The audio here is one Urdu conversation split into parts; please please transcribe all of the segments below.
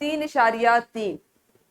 3.3।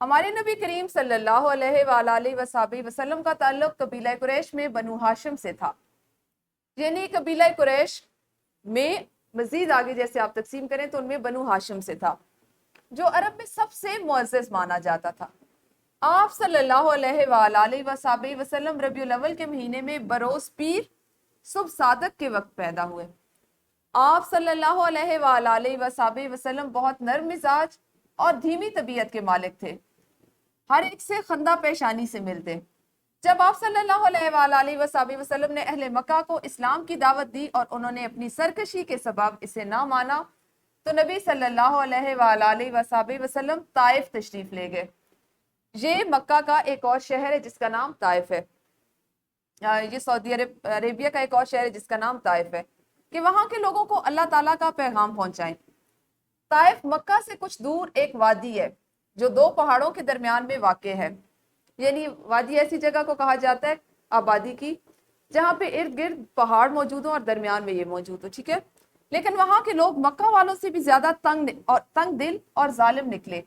ہمارے نبی کریم صلی اللہ علیہ وآلہ وسلم کا تعلق قبیلہ قریش میں بنو ہاشم سے تھا، یعنی قبیلہ قریش میں مزید آگے جیسے آپ تقسیم کریں تو ان میں بنو ہاشم سے تھا، جو عرب میں سب سے معزز مانا جاتا تھا۔ آپ صلی اللہ علیہ وآلہ وسلم ربیع الاول کے مہینے میں بروز پیر صبح صادق کے وقت پیدا ہوئے۔ آپ صلی اللہ علیہ وآلہ وسلم بہت نرم مزاج اور دھیمی طبیعت کے مالک تھے، ہر ایک سے خندہ پیشانی سے ملتے۔ جب آپ صلی اللہ علیہ وآلہ وسلم نے اہل مکہ کو اسلام کی دعوت دی اور انہوں نے اپنی سرکشی کے سبب اسے نہ مانا تو نبی صلی اللہ علیہ وآلہ وسلم طائف تشریف لے گئے۔ یہ مکہ کا ایک اور شہر ہے جس کا نام طائف ہے، یہ سعودی عربیہ کا ایک اور شہر ہے جس کا نام طائف ہے، کہ وہاں کے لوگوں کو اللہ تعالیٰ کا پیغام پہنچائیں۔ طائف مکہ سے کچھ دور ایک وادی ہے جو دو پہاڑوں کے درمیان میں واقع ہے، یعنی وادی ایسی جگہ کو کہا جاتا ہے آبادی کی جہاں پہ ارد گرد پہاڑ موجود ہوں اور درمیان میں یہ موجود ہو، ٹھیک ہے۔ لیکن وہاں کے لوگ مکہ والوں سے بھی زیادہ تنگ دل اور ظالم نکلے۔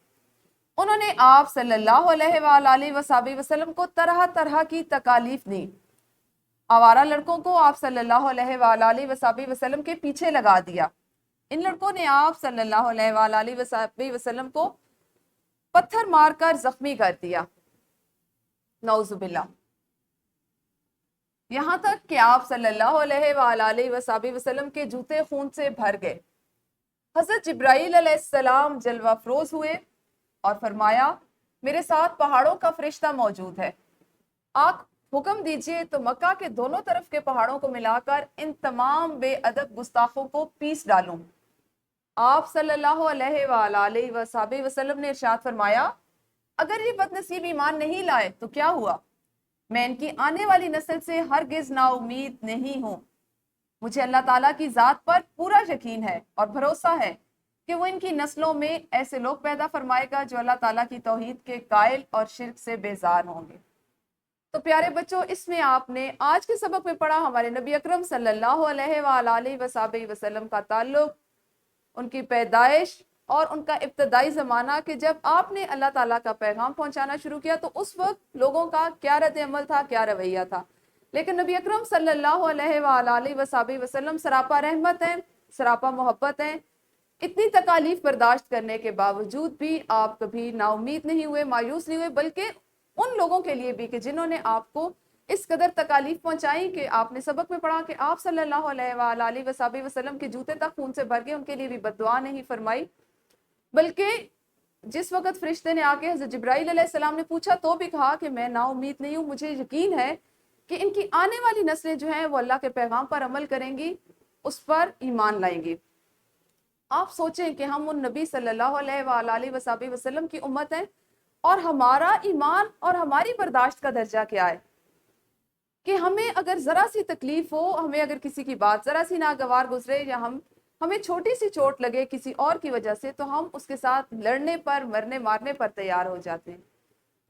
انہوں نے آپ صلی اللہ علیہ وآلہ وسلم کو طرح طرح کی تکالیف دی۔ آوارہ لڑکوں کو آپ صلی اللہ علیہ وآلہ وسلم کے پیچھے لگا دیا۔ ان لڑکوں نے آپ صلی اللہ علیہ وآلہ وسلم کو پتھر مار کر زخمی کر دیا، نعوذ باللہ، یہاں تک کہ آپ صلی اللہ علیہ وآلہ وسلم کے جوتے خون سے بھر گئے۔ حضرت جبرائیل علیہ السلام جلوہ افروز ہوئے اور فرمایا میرے ساتھ پہاڑوں کا فرشتہ موجود ہے، آپ حکم دیجئے تو مکہ کے دونوں طرف کے پہاڑوں کو ملا کر ان تمام بے ادب گستاخوں کو پیس ڈالوں۔ آپ صلی اللہ علیہ وآلہ وسلم نے ارشاد فرمایا اگر یہ بد نصیب ایمان نہیں لائے تو کیا ہوا، میں ان کی آنے والی نسل سے ہرگز نا امید نہیں ہوں۔ مجھے اللہ تعالیٰ کی ذات پر پورا یقین ہے اور بھروسہ ہے کہ وہ ان کی نسلوں میں ایسے لوگ پیدا فرمائے گا جو اللہ تعالیٰ کی توحید کے قائل اور شرک سے بیزار ہوں گے۔ تو پیارے بچوں، اس میں آپ نے آج کے سبق میں پڑھا ہمارے نبی اکرم صلی اللہ علیہ وآلہ وسلم کا تعلق، ان کی پیدائش اور ان کا ابتدائی زمانہ، کہ جب آپ نے اللہ تعالیٰ کا پیغام پہنچانا شروع کیا تو اس وقت لوگوں کا کیا رد عمل تھا، کیا رویہ تھا۔ لیکن نبی اکرم صلی اللہ علیہ وآلہ وسلم سراپا رحمت ہیں، سراپا محبت ہیں۔ اتنی تکالیف برداشت کرنے کے باوجود بھی آپ کبھی نا امید نہیں ہوئے، مایوس نہیں ہوئے، بلکہ ان لوگوں کے لیے بھی کہ جنہوں نے آپ کو اس قدر تکالیف پہنچائی کہ آپ نے سبق میں پڑھا کہ آپ صلی اللہ علیہ وآلہ وسلم کے جوتے تک خون سے بھر گئے، ان کے لیے بھی بد دعا نہیں فرمائی، بلکہ جس وقت فرشتے نے آ کے حضرت جبرائیل علیہ السلام نے پوچھا تو بھی کہا کہ میں نا امید نہیں ہوں، مجھے یقین ہے کہ ان کی آنے والی نسلیں جو ہیں وہ اللہ کے پیغام پر عمل کریں گی، اس پر ایمان لائیں گی۔ آپ سوچیں کہ ہم ان نبی صلی اللہ علیہ وآلہ وسلم کی امت ہیں اور ہمارا ایمان اور ہماری برداشت کا درجہ کیا ہے کہ ہمیں اگر ذرا سی تکلیف ہو، ہمیں اگر کسی کی بات ذرا سی ناگوار گزرے یا ہمیں چھوٹی سی چوٹ لگے کسی اور کی وجہ سے تو ہم اس کے ساتھ لڑنے پر، مرنے مارنے پر تیار ہو جاتے ہیں۔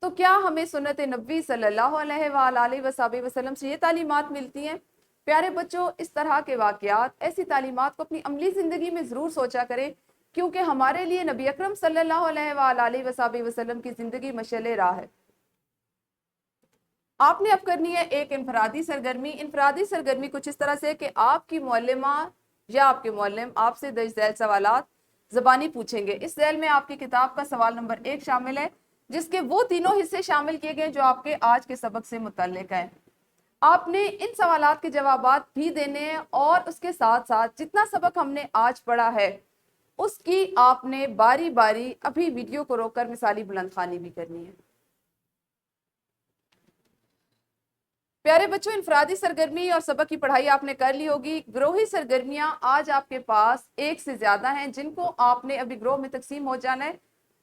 تو کیا ہمیں سنت نبی صلی اللہ علیہ وآلہ وسلم سے یہ تعلیمات ملتی ہیں؟ پیارے بچوں، اس طرح کے واقعات، ایسی تعلیمات کو اپنی عملی زندگی میں ضرور سوچا کریں، کیونکہ ہمارے لیے نبی اکرم صلی اللہ علیہ وآلہ وسلم کی زندگی مشعل راہ ہے۔ آپ نے اب کرنی ہے ایک انفرادی سرگرمی۔ انفرادی سرگرمی کچھ اس طرح سے کہ آپ کی معلمہ یا آپ کے معلم آپ سے درج ذیل سوالات زبانی پوچھیں گے۔ اس ذیل میں آپ کی کتاب کا سوال نمبر 1 شامل ہے، جس کے وہ تینوں حصے شامل کیے گئے جو آپ کے آج کے سبق سے متعلق ہیں۔ آپ نے ان سوالات کے جوابات بھی دینے ہیں اور اس کے ساتھ ساتھ جتنا سبق ہم نے آج پڑھا ہے اس کی آپ نے باری باری ابھی ویڈیو کو روک کر مثالی بلند خوانی بھی کرنی ہے۔ پیارے بچوں، انفرادی سرگرمی اور سبق کی پڑھائی آپ نے کر لی ہوگی۔ گروہی سرگرمیاں آج آپ کے پاس ایک سے زیادہ ہیں جن کو آپ نے ابھی گروہ میں تقسیم ہو جانا ہے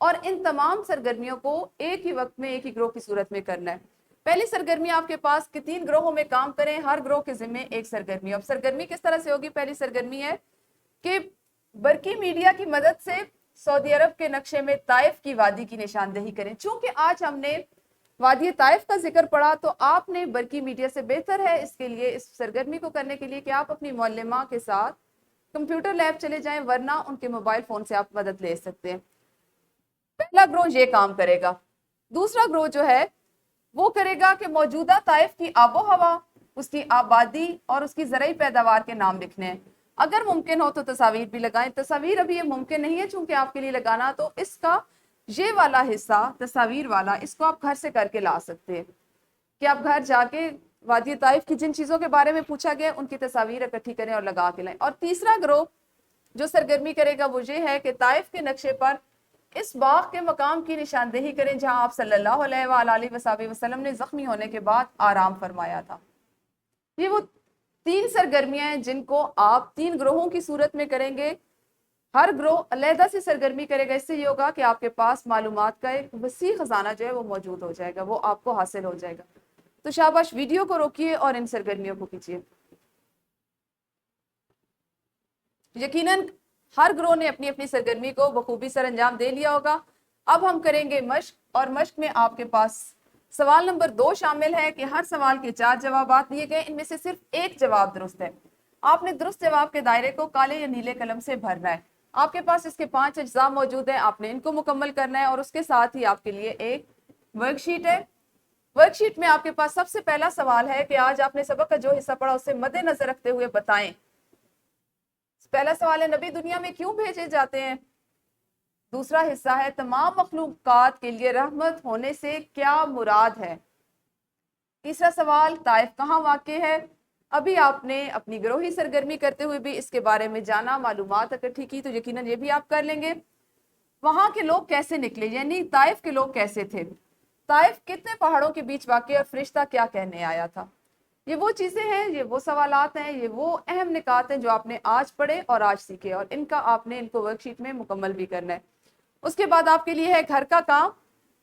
اور ان تمام سرگرمیوں کو ایک ہی وقت میں ایک ہی گروہ کی صورت میں کرنا ہے۔ پہلی سرگرمی آپ کے پاس کہ 3 گروہوں میں کام کریں، ہر گروہ کے ذمے ایک سرگرمی۔ اب سرگرمی کس طرح سے ہوگی؟ پہلی سرگرمی ہے کہ برقی میڈیا کی مدد سے سعودی عرب کے نقشے میں طائف کی وادی کی نشاندہی کریں۔ چونکہ آج ہم نے وادی طائف کا ذکر پڑا تو آپ نے برقی میڈیا سے بہتر ہے اس کے لیے، اس سرگرمی کو کرنے کے لیے کہ آپ اپنی معلمہ کے ساتھ کمپیوٹر لیب چلے جائیں، ورنہ ان کے موبائل فون سے آپ مدد لے سکتے ہیں۔ پہلا گروہ یہ کام کرے گا دوسرا گروہ جو ہے وہ کرے گا کہ موجودہ طائف کی آب و ہوا، اس کی آبادی اور اس کی زرعی پیداوار کے نام لکھنے ہیں۔ اگر ممکن ہو تو تصاویر بھی لگائیں۔ تصاویر ابھی یہ ممکن نہیں ہے چونکہ آپ کے لیے لگانا، تو اس کا یہ والا حصہ تصاویر والا اس کو آپ گھر سے کر کے لا سکتے ہیں کہ آپ گھر جا کے وادی طائف کی جن چیزوں کے بارے میں پوچھا گیا ان کی تصاویر اکٹھی کریں اور لگا کے لائیں۔ اور تیسرا گروہ جو سرگرمی کرے گا وہ یہ ہے کہ طائف کے نقشے پر اس باغ کے مقام کی نشاندہی کریں جہاں آپ صلی اللہ علیہ وآلہ وسلم نے زخمی ہونے کے بعد آرام فرمایا تھا۔ یہ وہ 3 سرگرمیاں ہیں جن کو آپ 3 گروہوں کی صورت میں کریں گے۔ ہر گروہ علیحدہ سے سرگرمی کرے گا، اس سے یہ ہوگا کہ آپ کے پاس معلومات کا ایک وسیع خزانہ جو ہے وہ موجود ہو جائے گا، وہ آپ کو حاصل ہو جائے گا۔ تو شاباش، ویڈیو کو روکیے اور ان سرگرمیوں کو کیجیے۔ یقیناً ہر گروہ نے اپنی اپنی سرگرمی کو بخوبی سر انجام دے لیا ہوگا۔ اب ہم کریں گے مشق، اور مشق میں آپ کے پاس سوال نمبر 2 شامل ہے کہ ہر سوال کے 4 جوابات دیے گئے، ان میں سے صرف ایک جواب درست ہے۔ آپ نے درست جواب کے دائرے کو کالے یا نیلے قلم سے بھرنا ہے۔ آپ کے پاس اس کے 5 اجزاء موجود ہیں، آپ نے ان کو مکمل کرنا ہے، اور اس کے ساتھ ہی آپ کے لیے ایک ورک شیٹ ہے۔ ورک شیٹ میں آپ کے پاس سب سے پہلا سوال ہے کہ آج آپ نے سبق کا جو حصہ پڑھا اسے مد نظر رکھتے ہوئے بتائیں۔ پہلا سوال ہے نبی دنیا میں کیوں بھیجے جاتے ہیں؟ دوسرا حصہ ہے تمام مخلوقات کے لیے رحمت ہونے سے کیا مراد ہے؟ تیسرا سوال طائف کہاں واقع ہے؟ ابھی آپ نے اپنی گروہی سرگرمی کرتے ہوئے بھی اس کے بارے میں جانا، معلومات اکٹھی کی، تو یقیناً یہ بھی آپ کر لیں گے۔ وہاں کے لوگ کیسے نکلے، یعنی طائف کے لوگ کیسے تھے؟ طائف کتنے پہاڑوں کے بیچ واقع اور فرشتہ کیا کہنے آیا تھا؟ یہ وہ چیزیں ہیں، یہ وہ سوالات ہیں، یہ وہ اہم نکات ہیں جو آپ نے آج پڑھے اور آج سیکھے، اور ان کا آپ نے ان کو ورک شیٹ میں مکمل بھی کرنا ہے۔ اس کے بعد آپ کے لیے ہے گھر کا کام۔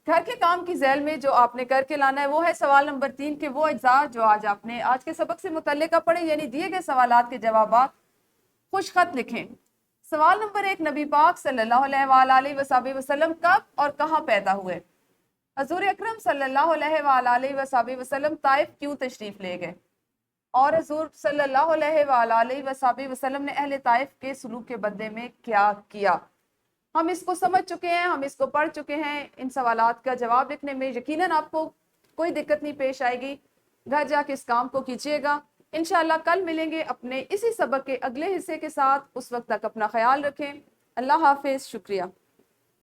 گھر کے کام کی ذیل میں جو آپ نے کر کے لانا ہے وہ ہے سوال نمبر 3 کے وہ اجزاء جو آج آپ نے آج کے سبق سے متعلقہ پڑھے، یعنی دیے گئے سوالات کے جوابات خوش خط لکھیں۔ سوال نمبر 1، نبی پاک صلی اللہ علیہ وآلہ وسلم کب اور کہاں پیدا ہوئے؟ حضور اکرم صلی اللہ علیہ وآلہ وسلم طائف کیوں تشریف لے گئے؟ اور حضور صلی اللہ علیہ وآلہ وسلم نے اہل طائف کے سلوک کے بدلے میں کیا کیا؟ ہم اس کو سمجھ چکے ہیں، ہم اس کو پڑھ چکے ہیں۔ ان سوالات کا جواب لکھنے میں یقیناً آپ کو کوئی دقت نہیں پیش آئے گی۔ گھر جا کے اس کام کو کیجیے گا۔ انشاءاللہ کل ملیں گے اپنے اسی سبق کے اگلے حصے کے ساتھ۔ اس وقت تک اپنا خیال رکھیں۔ اللہ حافظ، شکریہ۔